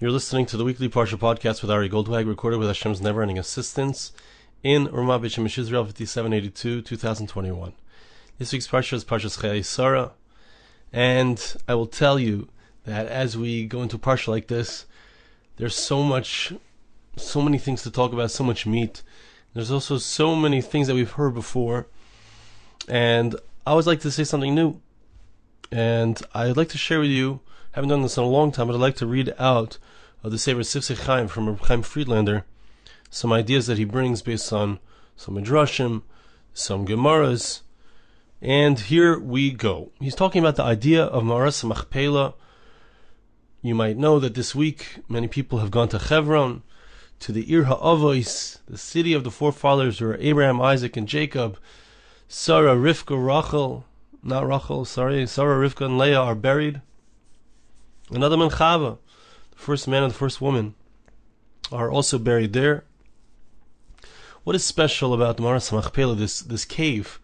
You're listening to the weekly Parsha Podcast with Ari Goldwag, recorded with Hashem's never-ending assistance in Ramah B'Shem Israel 5782, 2021. This week's Parsha is Parsha's Chayei Sarah, and I will tell you that as we go into Parsha like this, there's so many things to talk about, so much meat. There's also so many things that we've heard before, and I always like to say something new. And I'd like to share with you, I haven't done this in a long time, but I'd like to read out of the Sefer Sifsei Chaim from Reb Chaim Friedlander some ideas that he brings based on some midrashim, some gemaras, and here we go. He's talking about the idea of Parsha Machpela. You might know that this week many people have gone to Hebron, to the Ir HaAvos, the city of the forefathers where Abraham, Isaac, and Jacob, Sarah, Rivka, Sarah, Rivka, and Leah are buried. And Adam and Chava, the first man and the first woman, are also buried there. What is special about the Parsha Machpela, this cave?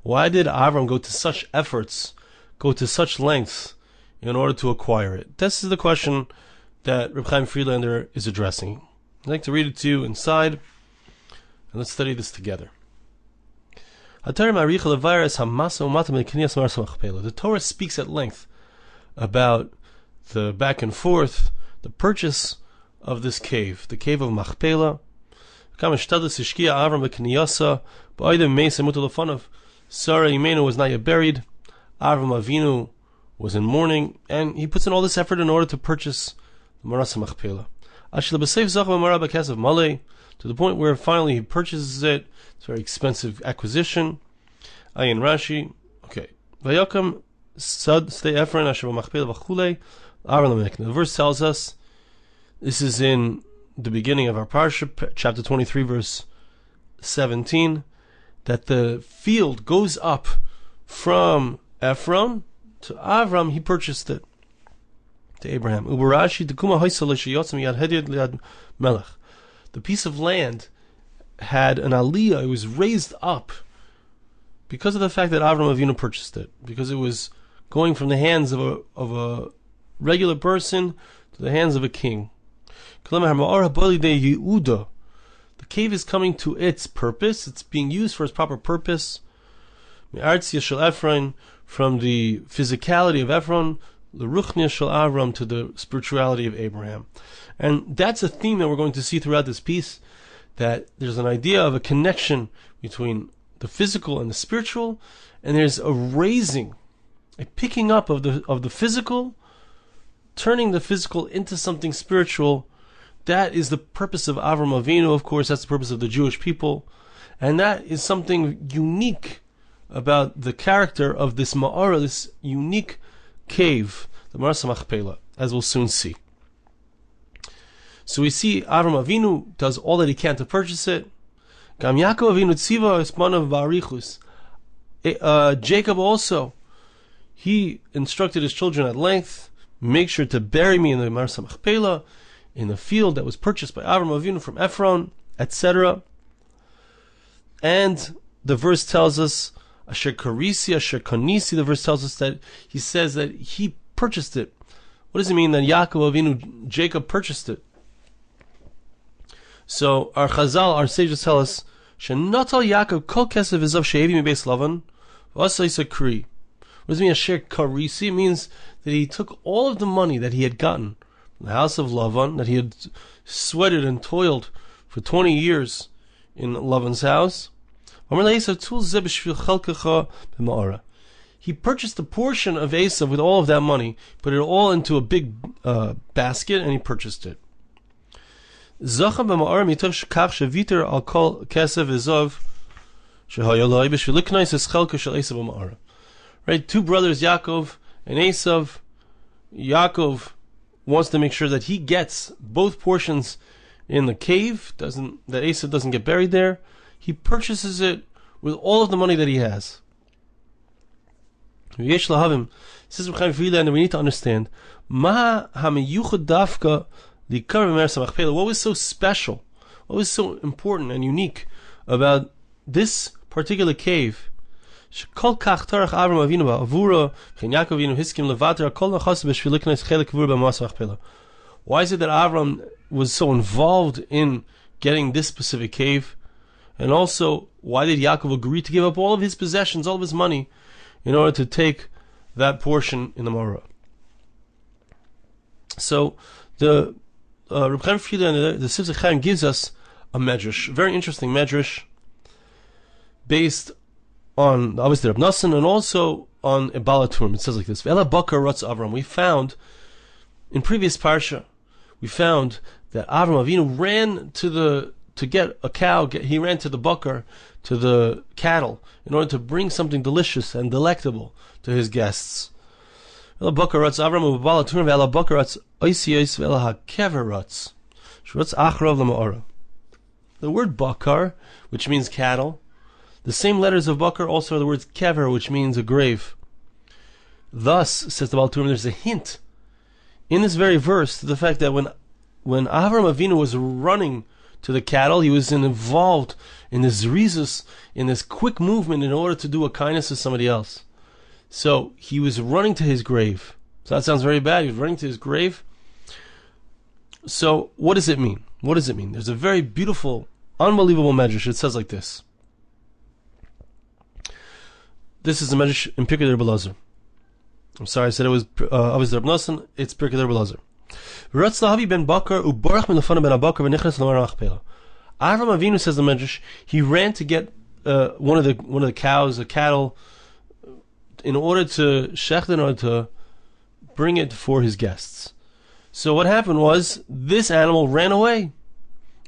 Why did Avraham go to such efforts, go to such lengths in order to acquire it? This is the question that Reb Chaim Friedlander is addressing. I'd like to read it to you inside, and let's study this together. The Torah speaks at length about the back and forth, the purchase of this cave, the Cave of Machpela. Sarah Imenu was not yet buried. Avraham Avinu was in mourning, and he puts in all this effort in order to purchase the Parsha Machpela. To the point where finally he purchases it. It's a very expensive acquisition. Ayin Rashi. Okay. Vayakam Sad Stay Efron Asher Machpela V'chulei. The verse tells us, this is in the beginning of our Parsha, chapter 23, verse 17, that the field goes up from Ephron to Avram. He purchased it to Abraham. The piece of land had an aliyah, it was raised up because of the fact that Avraham Avinu purchased it, because it was going from the hands of a regular person to the hands of a king. The cave is coming to its purpose, it's being used for its proper purpose. From the physicality of Ephron, the ruchnia shel Avram, to the spirituality of Abraham. And that's a theme that we're going to see throughout this piece, that there's an idea of a connection between the physical and the spiritual, and there's a raising, a picking up of the physical, turning the physical into something spiritual. That is the purpose of Avraham Avinu, of course, that's the purpose of the Jewish people, and that is something unique about the character of this Ma'ara, this unique cave, the Parsha Machpela, as we'll soon see. So we see Avraham Avinu does all that he can to purchase it. Gam Yaakov Avinu tziva esmanav ba'arichus. Jacob also, he instructed his children at length, make sure to bury me in the Parsha Machpela, in the field that was purchased by Avraham Avinu from Ephron, etc. And the verse tells us, Asher Karisi, Asher Kanisi, the verse tells us that he says that he purchased it. What does it mean that Yaakov Avinu, Jacob, purchased it? So our Chazal, our sages tell us, Shenatal Yaakov kol kesev izav she'evi mibeis Lavan v'asayis akri. What does it mean, Asher Karisi? It means that he took all of the money that he had gotten from the house of Lavan, that he had sweated and toiled for 20 years in Lavan's house. He purchased a portion of Esav with all of that money, put it all into a big basket, and he purchased it. Right, two brothers, Yaakov and Esav. Yaakov wants to make sure that he gets both portions in the cave, that Esav doesn't get buried there. He purchases it with all of the money that he has. Says Reb Chaim Friedlander, we need to understand what was so special, what was so important and unique about this particular cave. Why Why is it that Avraham was so involved in getting this specific cave? And also, why did Yaakov agree to give up all of his possessions, all of his money, in order to take that portion in the Morah? So, the Reb Chaim Friedlander, the Sifsei Chaim, gives us a midrash, a very interesting midrash, based on obviously Reb Nosson and also on a Balaturim. It says like this: V'ela bakar ratz Avram. We found in previous parsha, we found that Avraham Avinu ran to get a cow. He ran to the bakar, to the cattle, in order to bring something delicious and delectable to his guests. V'ela bakar ratz Avram u'Balaturim v'ela bakar ratz oisiyos v'ela hakever ratz shratz achrav l'ma'ora. The word bakar, which means cattle, the same letters of bakar also are the words kever, which means a grave. Thus, says the Baal Turim, there's a hint in this very verse to the fact that when Avraham Avinu was running to the cattle, he was involved in this rizus, in this quick movement in order to do a kindness to somebody else. So he was running to his grave. So that sounds very bad. He was running to his grave. So what does it mean? What does it mean? There's a very beautiful, unbelievable midrash. It says like this. This is the midrash in Pirkei Reb Elazar. I'm sorry, I said it was Reb Nosson. It's Pirkei Reb Elazar. V'ratz lahavi ben bakar u'barach min lefanav ben abakar v'nichnas l'mar Machpela. Avraham Avinu, says the midrash, he ran to get one of the cows, a cattle, in order to shecht, in order to bring it for his guests. So what happened was, this animal ran away,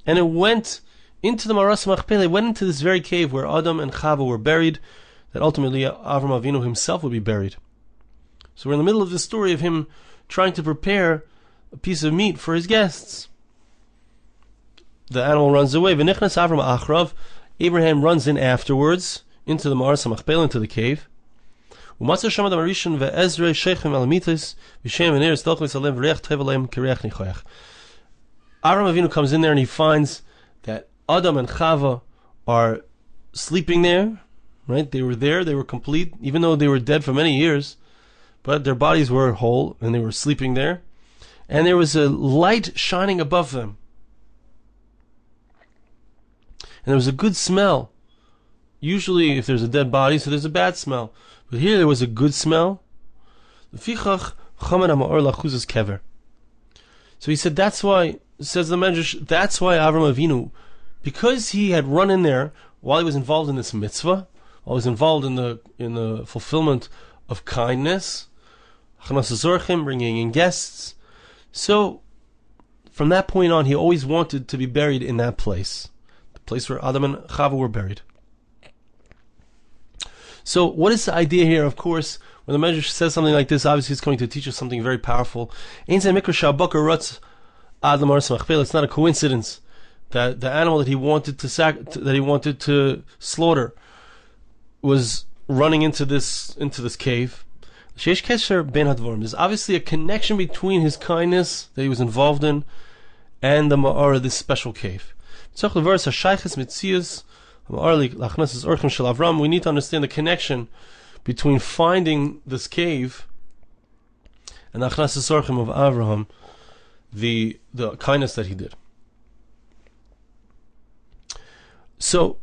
and it went into the Parsha Machpela. It went into this very cave where Adam and Chava were buried, that ultimately Avraham Avinu himself would be buried. So we're in the middle of the story of him trying to prepare a piece of meat for his guests. The animal runs away. V'nichnas Avram achrav. Abraham runs in afterwards into the Parsha Machpela, into the cave. U'matzah sham adam harishon ve'ezrei sheichem alamitis v'shem v'neres telchlis alem v'reach tevalem kireach nichoyach. Avraham Avinu comes in there and he finds that Adam and Chava are sleeping there. Right? They were there, they were complete, even though they were dead for many years, but their bodies were whole and they were sleeping there. And there was a light shining above them. And there was a good smell. Usually, if there's a dead body, so there's a bad smell. But here there was a good smell. So he said, that's why, says the midrash, that's why Avraham Avinu, because he had run in there while he was involved in this mitzvah, while he was involved in the fulfillment of kindness, bringing in guests. So, from that point on, he always wanted to be buried in that place, the place where Adam and Chava were buried. So, what is the idea here? Of course, when the midrash says something like this, obviously it's going to teach us something very powerful. It's not a coincidence that the animal that he wanted to slaughter was running into this cave. There's obviously a connection between his kindness that he was involved in and the Ma'ara, this special cave. We need to understand the connection between finding this cave and the Achnasas Orchim of Avraham, the kindness that he did. So,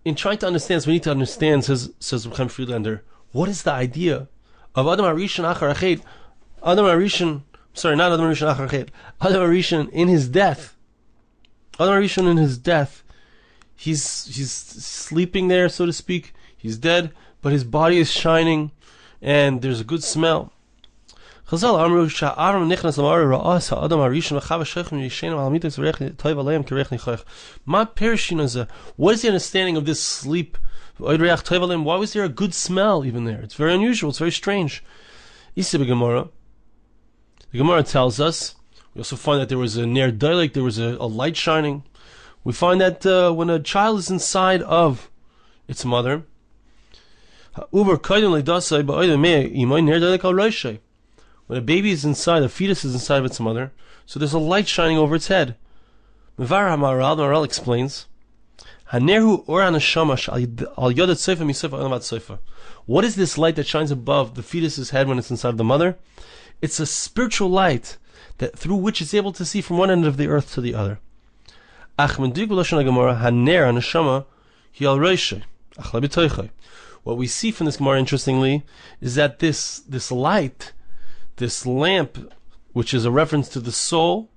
in trying to understand, so we need to understand, says Reb Chaim Friedlander, what is the idea of Adam Harishon Achar Achet? Adam Harishon in his death. Adam Harishon in his death, he's sleeping there, so to speak. He's dead, but his body is shining, and there's a good smell. Chazal Amru Sha'aram Nichnas Lamar Ra'as Adam Harishon V'Chava Shechem Yishenim Alamitas V'Rech Toiv Aleim Kerech Nichoch. Ma Perishinaza. What is the understanding of this sleep? Why was there a good smell even there? It's very unusual. It's very strange. The Gemara tells us. We also find that there was a ner dailek, there was a light shining. We find that when a child is inside of its mother, when a baby is inside, a fetus is inside of its mother, so there's a light shining over its head. Maral explains, what is this light that shines above the fetus's head when it's inside of the mother? It's a spiritual light that through which it's able to see from one end of the earth to the other. What we see from this Gemara, interestingly, is that this light, this lamp, which is a reference to the soul,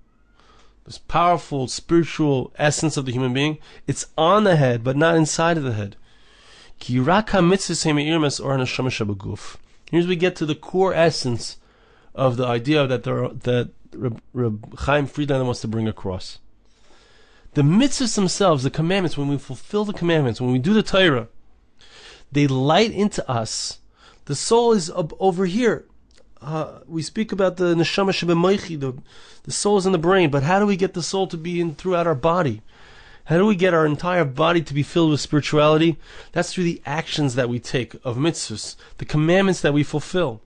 this powerful spiritual essence of the human being, it's on the head, but not inside of the head. Here's we get to the core essence of the idea that Reb Chaim Friedlander wants to bring across. The mitzvahs themselves, the commandments, when we fulfill the commandments, when we do the Torah, they light into us. The soul is over here. We speak about the neshama shebemoichi, the soul is in the brain, but how do we get the soul to be in throughout our body? How do we get our entire body to be filled with spirituality? That's through the actions that we take of mitzvahs, the commandments that we fulfill.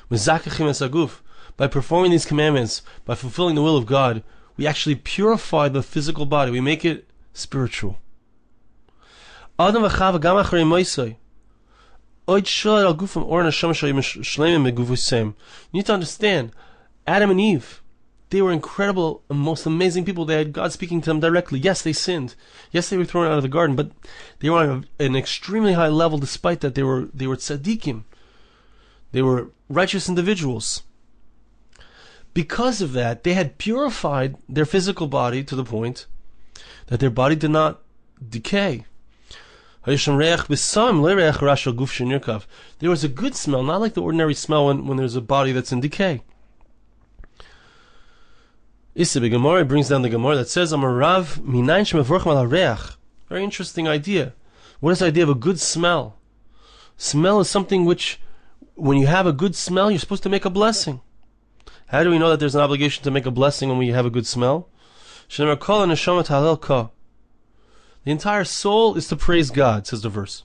By performing these commandments, by fulfilling the will of God, we actually purify the physical body. We make it spiritual. Adam and Chava, you need to understand, Adam and Eve, they were incredible, most amazing people. They had God speaking to them directly. Yes, they sinned. Yes, they were thrown out of the garden, but they were on an extremely high level. Despite that, they were tzaddikim. They were righteous individuals. Because of that, they had purified their physical body to the point that their body did not decay. There was a good smell, not like the ordinary smell when there's a body that's in decay. Issa Gemara brings down the Gemara that says, very interesting idea. What is the idea of a good smell? Smell is something which, when you have a good smell, you're supposed to make a blessing. How do we know that there's an obligation to make a blessing when we have a good smell? The entire soul is to praise God, says the verse.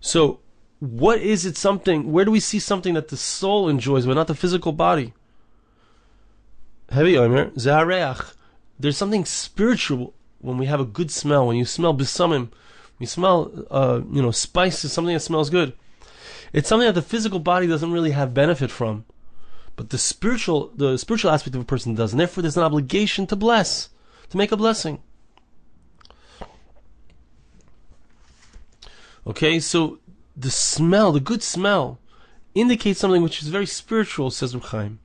So, what is it something, where do we see something that the soul enjoys, but not the physical body? There's something spiritual when we have a good smell. When you smell bisamim, you smell spices, something that smells good. It's something that the physical body doesn't really have benefit from, but the spiritual aspect of a person does, and therefore there's an obligation to bless, to make a blessing. Okay, so the smell, the good smell, indicates something which is very spiritual, says Reb Chaim.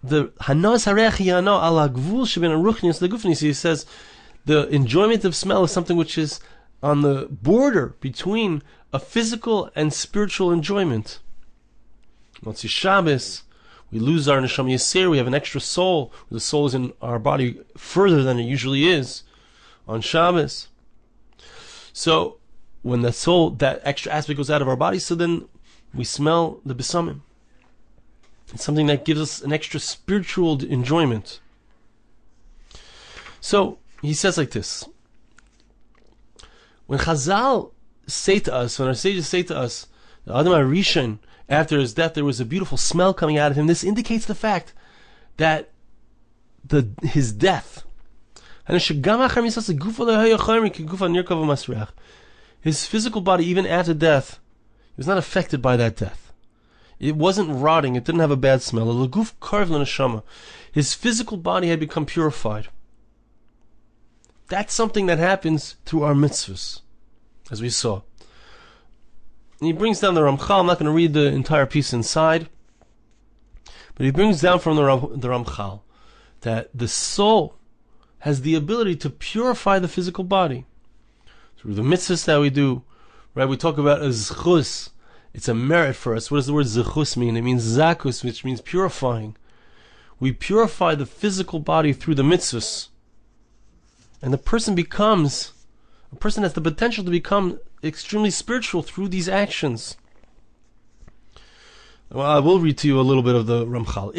The hanas hareach yana ala gvul sheben aruchnius legufnis. He says the enjoyment of smell is something which is on the border between a physical and spiritual enjoyment. Motzi Shabbos, we lose our neshama yasir, we have an extra soul. The soul is in our body further than it usually is on Shabbos. So, when the soul, that extra aspect goes out of our body, so then we smell the besamim. It's something that gives us an extra spiritual enjoyment. So, he says like this. When Chazal say to us, when our sages say to us, the Adam HaRishon, after his death, there was a beautiful smell coming out of him, this indicates the fact that his death, his physical body, even after death, he was not affected by that death. It wasn't rotting, it didn't have a bad smell. His physical body had become purified. That's something that happens through our mitzvahs, as we saw. And he brings down the Ramchal. I'm not going to read the entire piece inside, but he brings down from the Ramchal that the soul has the ability to purify the physical body through the mitzvahs that we do. Right? We talk about a zechus. It's a merit for us. What does the word zechus mean? It means zakus, which means purifying. We purify the physical body through the mitzvahs. And the person has the potential to become extremely spiritual through these actions. Well, I will read to you a little bit of the Ramchal.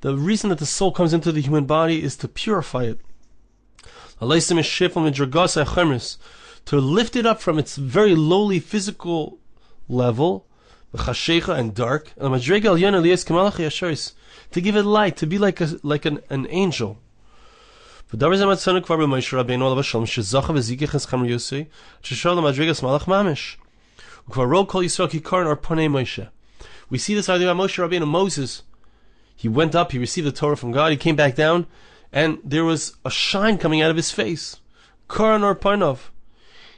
The reason that the soul comes into the human body is to purify it. To lift it up from its very lowly physical level, and dark, to give it light, to be like an angel. ודבר זה מצאנו כבר במשה רבינו עליו השלום, שזכה וזיכך את חמר יוסי, ששר למדרגת מלאך ממש. וכבר רוב כל ישראל כיכרן על פני משה. We see this idea about Moshe Rabbeinu. Moses, he went up, he received the Torah from God, he came back down, and there was a shine coming out of his face. Karan or Parnov.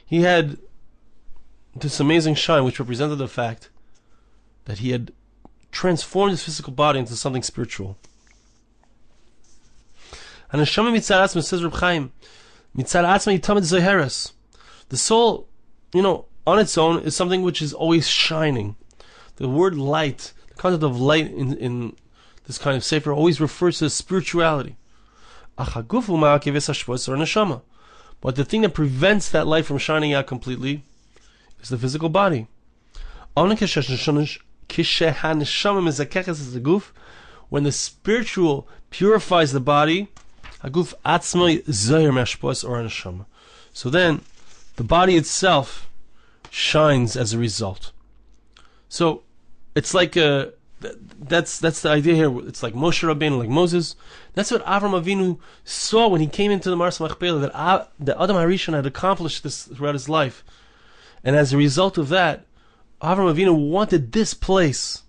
He had this amazing shine which represented the fact that he had transformed his physical body into something spiritual. And Neshama mitzad atzma, says Reb Chaim, mitzad atzma yitamid zeheres. The soul, on its own is something which is always shining. The word light, the concept of light in this kind of sefer always refers to spirituality. But the thing that prevents that light from shining out completely is the physical body. When the spiritual purifies the body, so then the body itself shines as a result. So it's like that's the idea here. It's like Moshe Rabbeinu, like Moses. That's what Avraham Avinu saw when he came into the Parsha Machpela, that Adam Harishon had accomplished this throughout his life, and as a result of that, Avraham Avinu wanted this place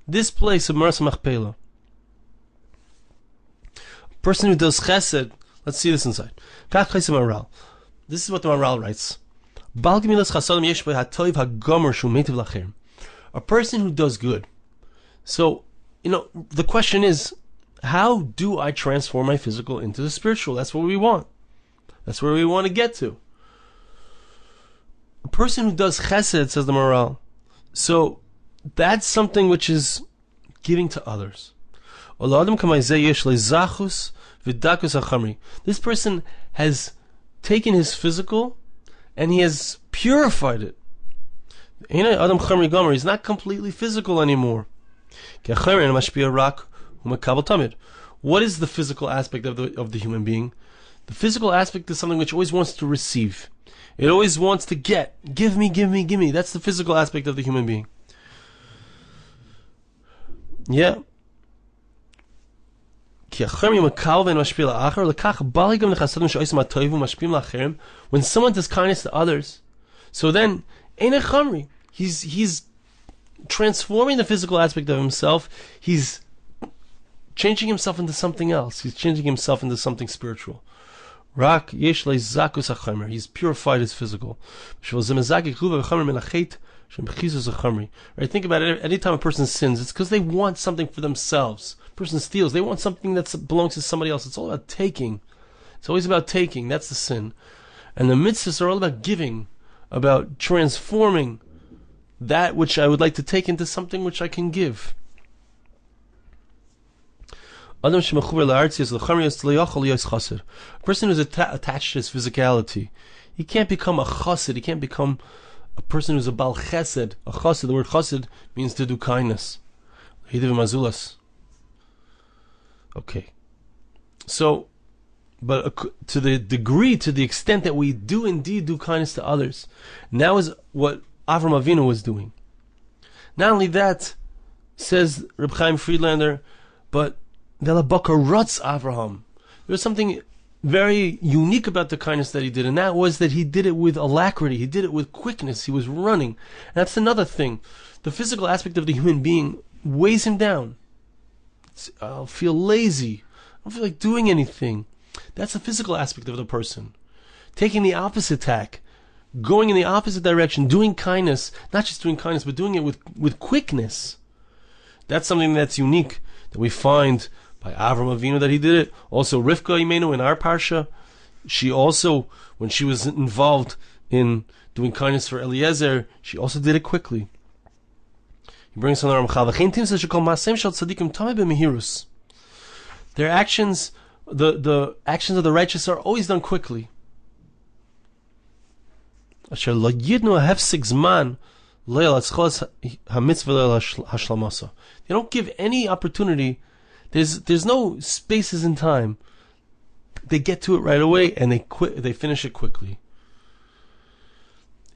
of Parsha Machpela. A person who does chesed, let's see this inside. This is what the Maral writes. A person who does good. So, the question is, how do I transform my physical into the spiritual? That's what we want. That's where we want to get to. A person who does chesed, says the Maral, so that's something which is giving to others. This person has taken his physical and he has purified it. He's not completely physical anymore. What is the physical aspect of the human being? The physical aspect is something which always wants to receive. It always wants to get. Give me, give me, give me. That's the physical aspect of the human being. Yeah. When someone does kindness to others, so then he's transforming the physical aspect of himself. He's changing himself into something else. He's changing himself into something spiritual. He's purified his physical. Right? Think about it. Anytime a person sins, it's because they want something for themselves. A person steals, they want something that belongs to somebody else. It's all about taking. It's always about taking. That's the sin. And the mitzvahs are all about giving, about transforming that which I would like to take into something which I can give. A person who's attached to his physicality, he can't become a chassid. He can't become a person who's a bal chesed. A chassid, the word chassid means to do kindness. Okay. So, but to the extent that we do indeed do kindness to others, now is what Avraham Avinu was doing. Not only that, says Reb Chaim Friedlander, but Avraham. There was something very unique about the kindness that he did, and that was that he did it with alacrity. He did it with quickness. He was running. And that's another thing. The physical aspect of the human being weighs him down. I'll feel lazy. I don't feel like doing anything. That's the physical aspect of the person. Taking the opposite tack. Going in the opposite direction. Doing kindness. Not just doing kindness, but doing it with quickness. That's something that's unique, that we find by Avraham Avinu, that he did it. Also Rivka Imenu in our Parsha, she also, when she was involved in doing kindness for Eliezer, she also did it quickly. He brings on the Ramchal, their actions, the actions of the righteous are always done quickly. They don't give any opportunity. There's no spaces in time. They get to it right away and they finish it quickly.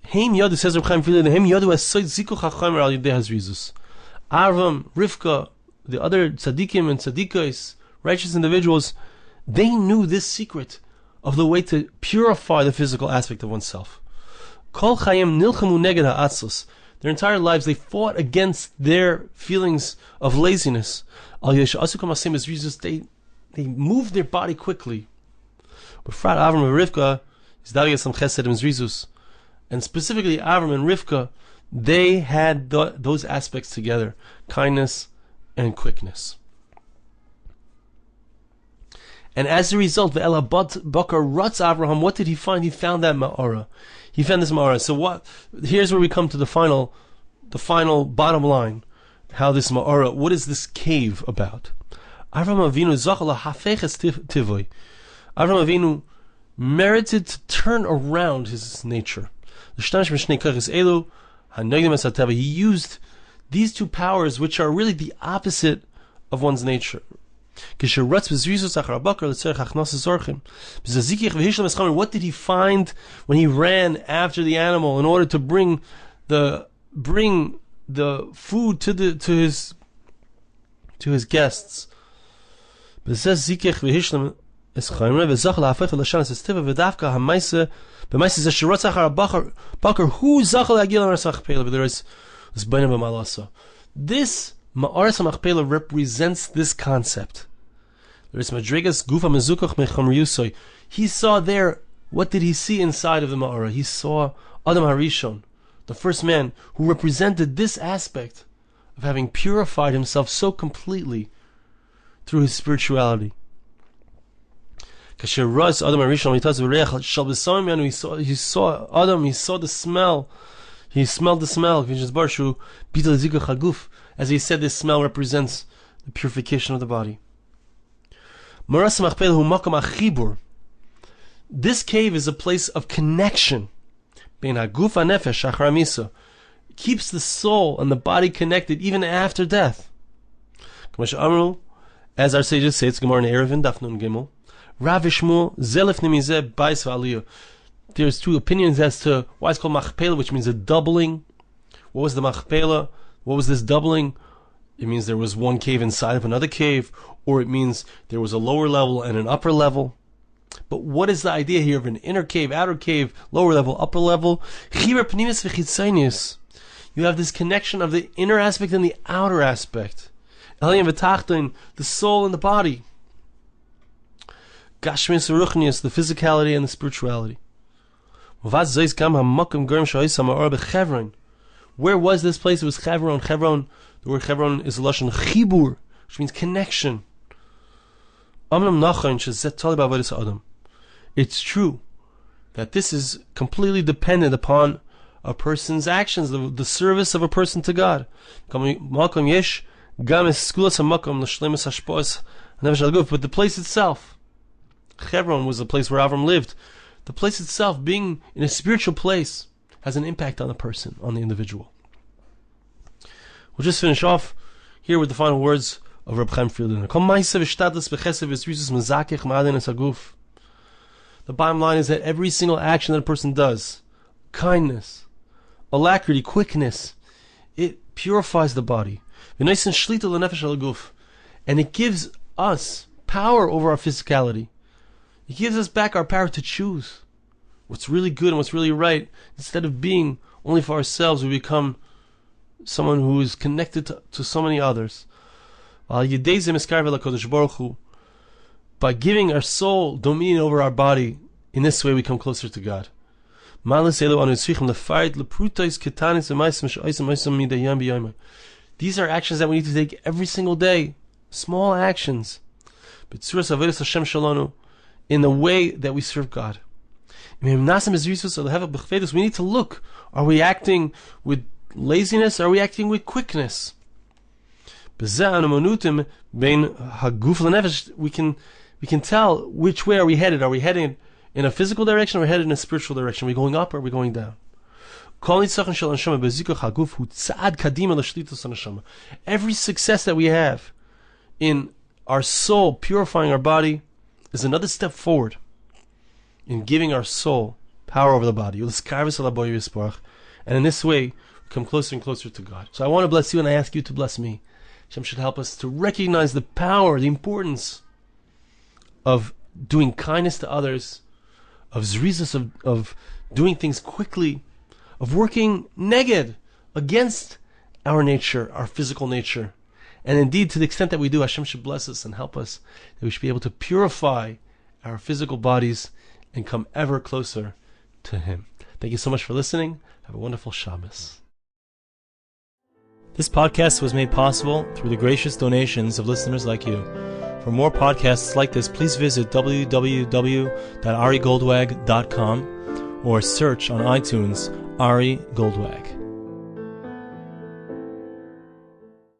Avraham, Rivka, the other tzaddikim and tzaddikos, righteous individuals, They knew this secret of the way to purify the physical aspect of oneself. Kol chayim nilchamu neged ha'atzlus. Their entire lives, they fought against their feelings of laziness. They moved their body quickly. But Frat Avraham and Rivka is davigas some chesed and zrizus, and specifically Avraham and Rivka, they had those aspects together: kindness and quickness. And as a result, Ve'ela Bakar Ratz Avraham, what did he find? He found that Ma'ara. He found this Ma'ara. So what? Here's where we come to the final bottom line. How this Ma'ara, what is this cave about? Avraham Avinu Zachala Hafeches Tivoi. Avraham Avinu merited to turn around his nature. He used these two powers, which are really the opposite of one's nature. What did he find when he ran after the animal in order to bring the food to his guests? This Ma'aras Machpela represents this concept. There is madrigas gufa mezukach mechamriusoi. He saw there. What did he see inside of the Ma'ara? He saw Adam Harishon, the first man, who represented this aspect of having purified himself so completely through his spirituality. Kasher Raz Adam Harishon, he saw Adam. He saw the smell. He smelled the smell. As he said, this smell represents the purification of the body. This cave is a place of connection. It keeps the soul and the body connected even after death. As our sages say, it's Gemara in Erevin, Daf Nun Gimel. Rav Shmuel zelef nimizeh bais v'aliyah. There's two opinions as to why it's called Machpela, which means a doubling. What was the Machpela? What was this doubling? It means there was one cave inside of another cave, or it means there was a lower level and an upper level. But what is the idea here of an inner cave, outer cave, lower level, upper level? You have this connection of the inner aspect and the outer aspect. The soul and the body. The physicality and the spirituality. Where was this place? It was Chevron. The word Chevron is a lashon chibur, which means connection. It's true that this is completely dependent upon a person's actions, the service of a person to God. But the place itself, Chevron was the place where Avram lived. The place itself, being in a spiritual place, has an impact on the person, on the individual. We'll just finish off here with the final words of Reb Chaim Friedlander. The bottom line is that every single action that a person does, kindness, alacrity, quickness, it purifies the body. And it gives us power over our physicality. It gives us back our power to choose what's really good and what's really right. Instead of being only for ourselves, we become someone who is connected to so many others. By giving our soul dominion over our body, in this way we come closer to God. These are actions that we need to take every single day. Small actions. In the way that we serve God. We need to look. Are we acting with laziness? Are we acting with quickness? We can tell which way are we headed. Are we heading in a physical direction or are we headed in a spiritual direction? Are we going up or are we going down? Every success that we have in our soul purifying our body is another step forward in giving our soul power over the body. And in this way, we come closer and closer to God. So I want to bless you and I ask you to bless me. Hashem should help us to recognize the power, the importance of doing kindness to others, of zrizas, of doing things quickly, of working neged, against our nature, our physical nature. And indeed, to the extent that we do, Hashem should bless us and help us, that we should be able to purify our physical bodies and come ever closer to Him. Thank you so much for listening. Have a wonderful Shabbos. This podcast was made possible through the gracious donations of listeners like you. For more podcasts like this, please visit www.arigoldwag.com or search on iTunes Ari Goldwag.